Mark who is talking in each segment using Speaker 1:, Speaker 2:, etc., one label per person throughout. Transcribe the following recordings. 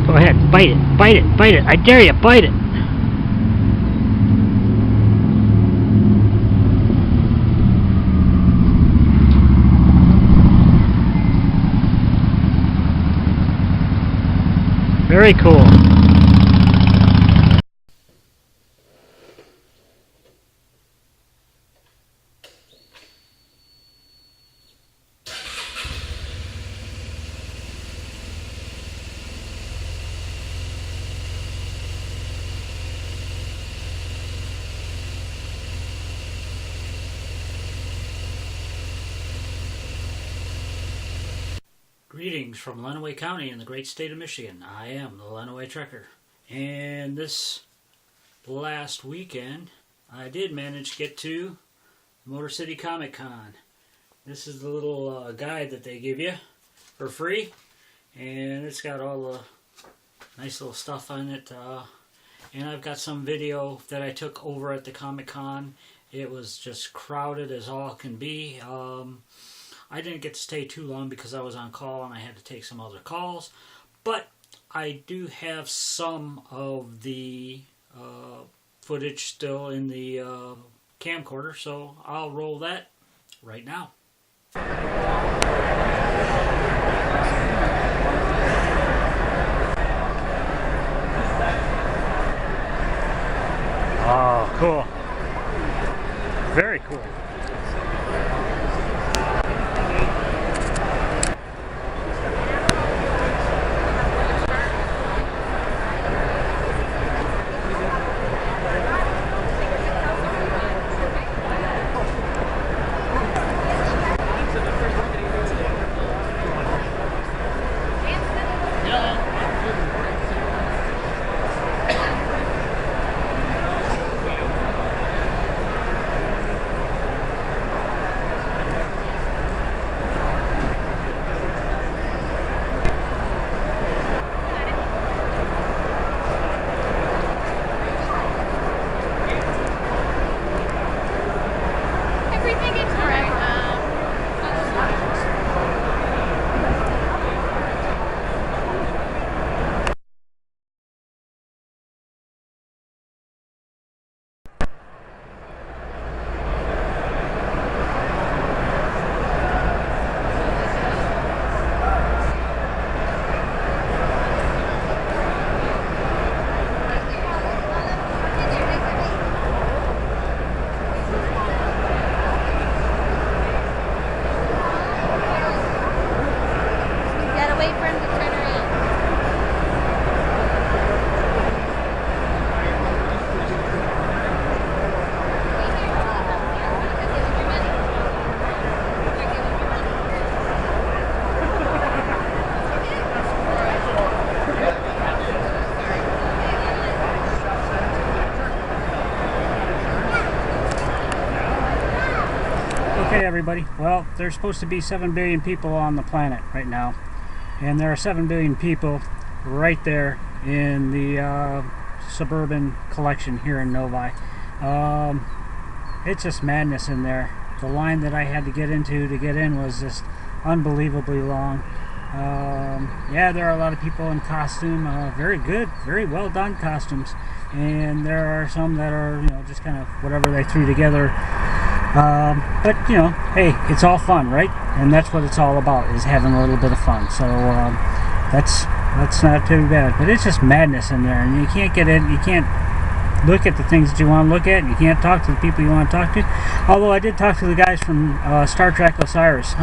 Speaker 1: Go ahead, bite it, bite it, bite it. I dare you, bite it. Very cool. Greetings from Lenawee County in the great state of Michigan. I am the Lenawee Trekker. And this last weekend, I did manage to get to Motor City Comic Con. This is the little guide that they give you for free. And it's got all the nice little stuff on it. And I've got some video that I took over at the Comic Con. It was just crowded as all can be. I didn't get to stay too long because I was on call and I had to take some other calls. But I do have some of the footage still in the camcorder, so I'll roll that right now. Oh, cool. Very cool. Okay, everybody, well, there's supposed to be 7 billion people on the planet right now, and there are 7 billion people right there in the suburban collection here in Novi. It's just madness in there. The line that I had to get into to get in was just unbelievably long. Yeah, there are a lot of people in costume, very good, very well done costumes, and there are some that are, you know, just kind of whatever they threw together. But you know, hey, it's all fun, right? And that's what it's all about, is having a little bit of fun. So that's not too bad. But it's just madness in there, and you can't get in. You can't look at the things that you want to look at. You can't talk to the people you want to talk to. Although I did talk to the guys from Star Trek Osiris.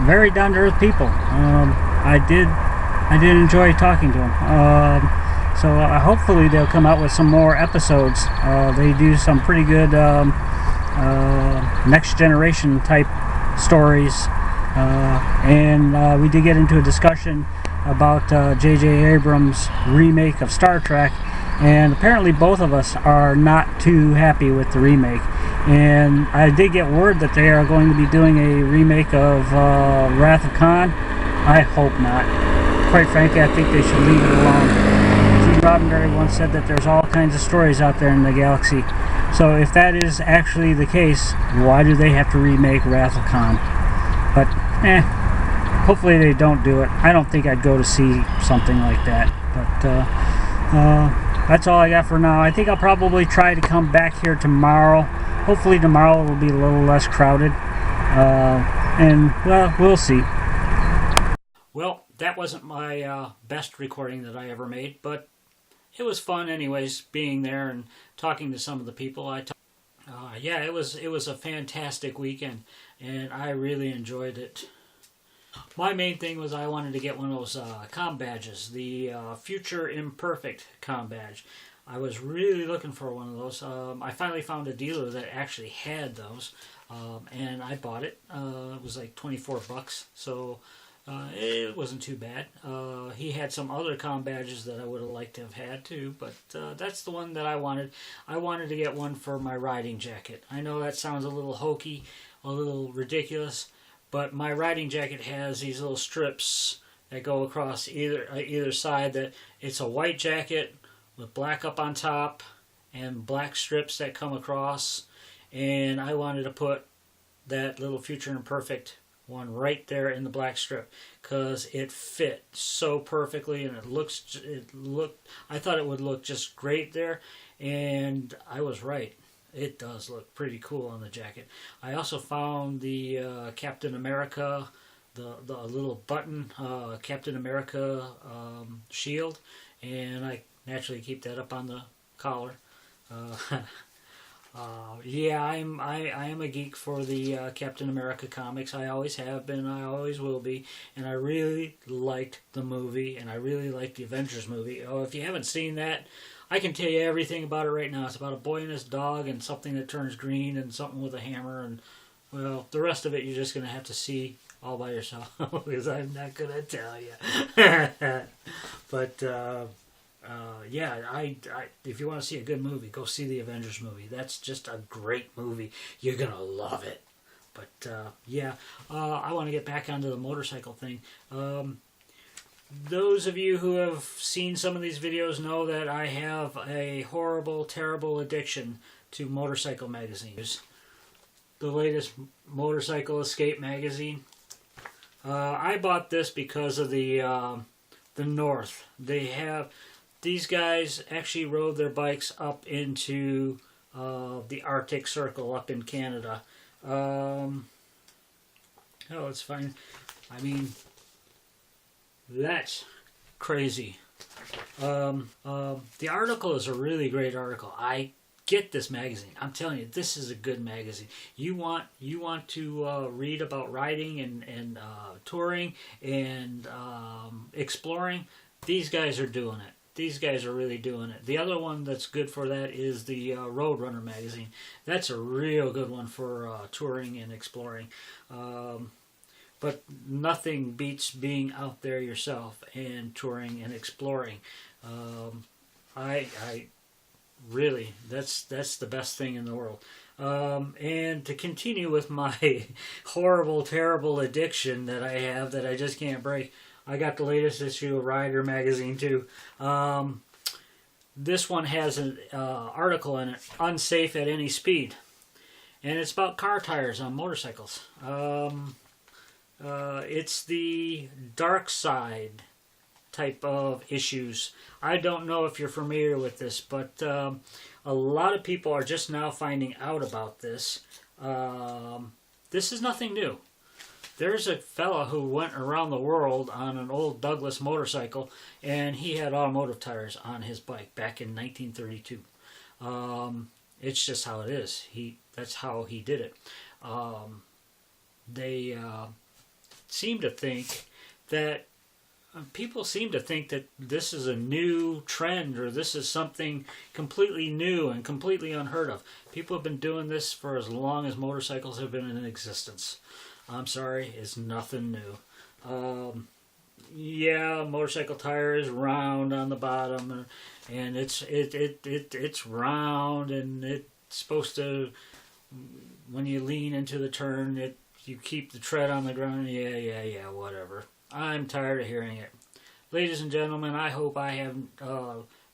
Speaker 1: Very down to earth people. I did enjoy talking to them. So hopefully they'll come out with some more episodes. They do some pretty good next generation type stories, and we did get into a discussion about J.J. Abrams' remake of Star Trek, and apparently both of us are not too happy with the remake. And I did get word that they are going to be doing a remake of Wrath of Khan. I hope not. Quite frankly, I think they should leave it alone. Gene Roddenberry once said that there's all kinds of stories out there in the galaxy. So if that is actually the case, why do they have to remake Wrath of Khan? But, hopefully they don't do it. I don't think I'd go to see something like that, but that's all I got for now. I think I'll probably try to come back here tomorrow. Hopefully tomorrow will be a little less crowded, and well, we'll see. Well, that wasn't my best recording that I ever made, but it was fun anyways, being there and talking to some of the people. Yeah, it was a fantastic weekend, and I really enjoyed it. My main thing was I wanted to get one of those comm badges, the Future Imperfect comm badge. I was really looking for one of those. I finally found a dealer that actually had those, and I bought it. It was like 24 bucks, so it wasn't too bad. He had some other comm badges that I would have liked to have had too, but that's the one that I wanted. I wanted to get one for my riding jacket. I know that sounds a little hokey, a little ridiculous, but my riding jacket has these little strips that go across either side. That it's a white jacket with black up on top and black strips that come across, and I wanted to put that little Future Imperfect one right there in the black strip because it fit so perfectly, and I thought it would look just great there, and I was right. It does look pretty cool on the jacket. I also found the Captain America, the little button Captain America shield, and I naturally keep that up on the collar. Yeah, I am a geek for the Captain America comics. I always have been, I always will be, and I really liked the movie, and I really liked the Avengers movie. Oh, if you haven't seen that, I can tell you everything about it right now. It's about a boy and his dog and something that turns green and something with a hammer, and, well, the rest of it you're just going to have to see all by yourself because I'm not going to tell you. But, yeah, if you want to see a good movie, go see the Avengers movie. That's just a great movie. You're going to love it. But, yeah, I want to get back onto the motorcycle thing. Those of you who have seen some of these videos know that I have a horrible, terrible addiction to motorcycle magazines. The latest Motorcycle Escape magazine. I bought this because of the North. These guys actually rode their bikes up into the Arctic Circle up in Canada. Oh, it's fine. I mean, that's crazy. The article is a really great article. I get this magazine. I'm telling you, this is a good magazine. You want to read about riding and touring and exploring. These guys are doing it. These guys are really doing it. The other one that's good for that is the Roadrunner magazine. That's a real good one for touring and exploring. But nothing beats being out there yourself and touring and exploring. I really, that's the best thing in the world. And to continue with my horrible, terrible addiction that I have that I just can't break, I got the latest issue of Rider magazine too. This one has an article in it, Unsafe at Any Speed. And it's about car tires on motorcycles. It's the dark side type of issues. I don't know if you're familiar with this, but a lot of people are just now finding out about this. This is nothing new. There's a fella who went around the world on an old Douglas motorcycle, and he had automotive tires on his bike back in 1932. It's just how it is. That's how he did it. They seem to think that people seem to think that this is a new trend, or this is something completely new and completely unheard of. People have been doing this for as long as motorcycles have been in existence. I'm sorry, it's nothing new. Yeah, motorcycle tire is round on the bottom, and it's round, and it's supposed to, when you lean into the turn, you keep the tread on the ground. Yeah, whatever. I'm tired of hearing it. Ladies and gentlemen, I hope I haven't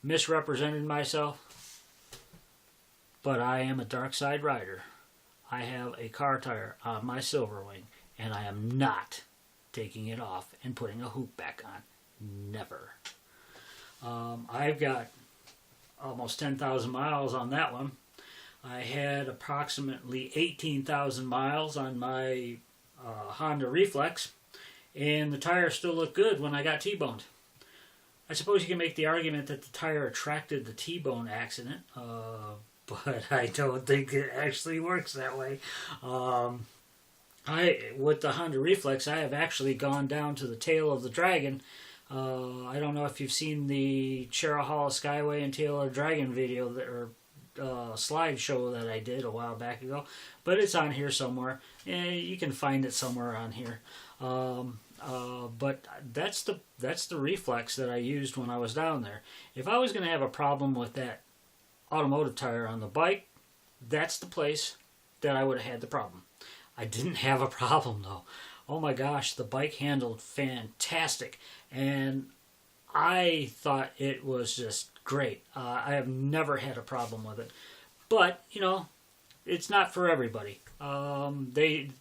Speaker 1: misrepresented myself, but I am a dark side rider. I have a car tire on my Silverwing, and I am not taking it off and putting a hoop back on. Never. I've got almost 10,000 miles on that one. I had approximately 18,000 miles on my Honda Reflex, and the tire still looked good when I got T-boned. I suppose you can make the argument that the tire attracted the T-bone accident, but I don't think it actually works that way. With the Honda Reflex, I have actually gone down to the tail of the Dragon. I don't know if you've seen the Cherahalla Skyway and Tail of the Dragon video or slideshow that I did a while back ago, but it's on here somewhere. You can find it somewhere on here. But that's the Reflex that I used when I was down there. If I was going to have a problem with that automotive tire on the bike, that's the place that I would have had the problem. I didn't have a problem though. Oh my gosh, the bike handled fantastic, and I thought it was just great. I have never had a problem with it, but you know, it's not for everybody.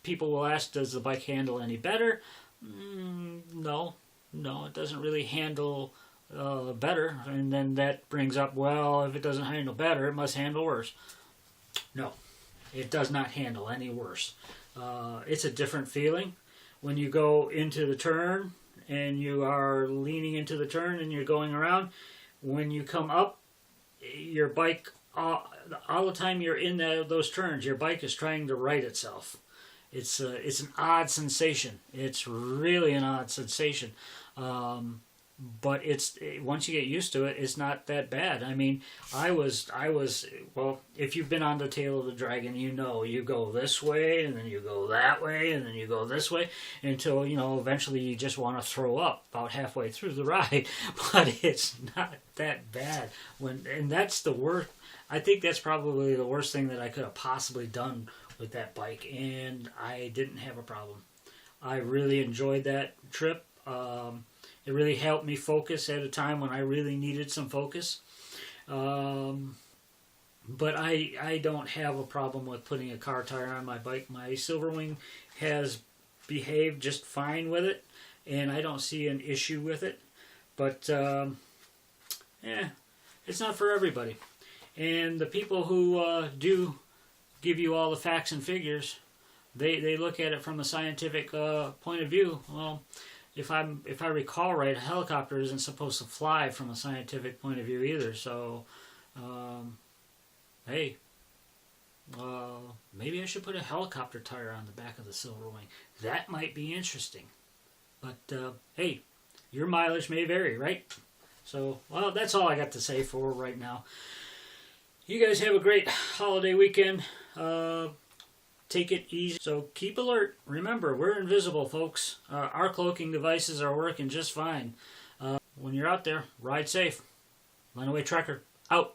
Speaker 1: People will ask, does the bike handle any better? No, it doesn't really handle better. And then that brings up, well, if it doesn't handle better, it must handle worse. No, it does not handle any worse. It's a different feeling when you go into the turn and you are leaning into the turn and you're going around. When you come up, your bike, all the time you're in those turns, your bike is trying to right itself. It's an odd sensation. It's really an odd sensation. But once you get used to it, it's not that bad. I mean, I was well, if you've been on the Tail of the Dragon, you know, you go this way and then you go that way and then you go this way until, you know, eventually you just want to throw up about halfway through the ride. But it's not that bad. And that's the worst. I think that's probably the worst thing that I could have possibly done with that bike, and I didn't have a problem. I really enjoyed that trip. It really helped me focus at a time when I really needed some focus. But I don't have a problem with putting a car tire on my bike. My Silverwing has behaved just fine with it, and I don't see an issue with it. But, it's not for everybody. And the people who do give you all the facts and figures, they look at it from a scientific point of view. Well, if I recall right, a helicopter isn't supposed to fly from a scientific point of view either. So, hey, maybe I should put a helicopter tire on the back of the Silverwing. That might be interesting. But hey, your mileage may vary, right? So, well, that's all I got to say for right now. You guys have a great holiday weekend. Take it easy. So keep alert. Remember, we're invisible, folks. Our cloaking devices are working just fine. When you're out there, ride safe. Runaway Trekker, out.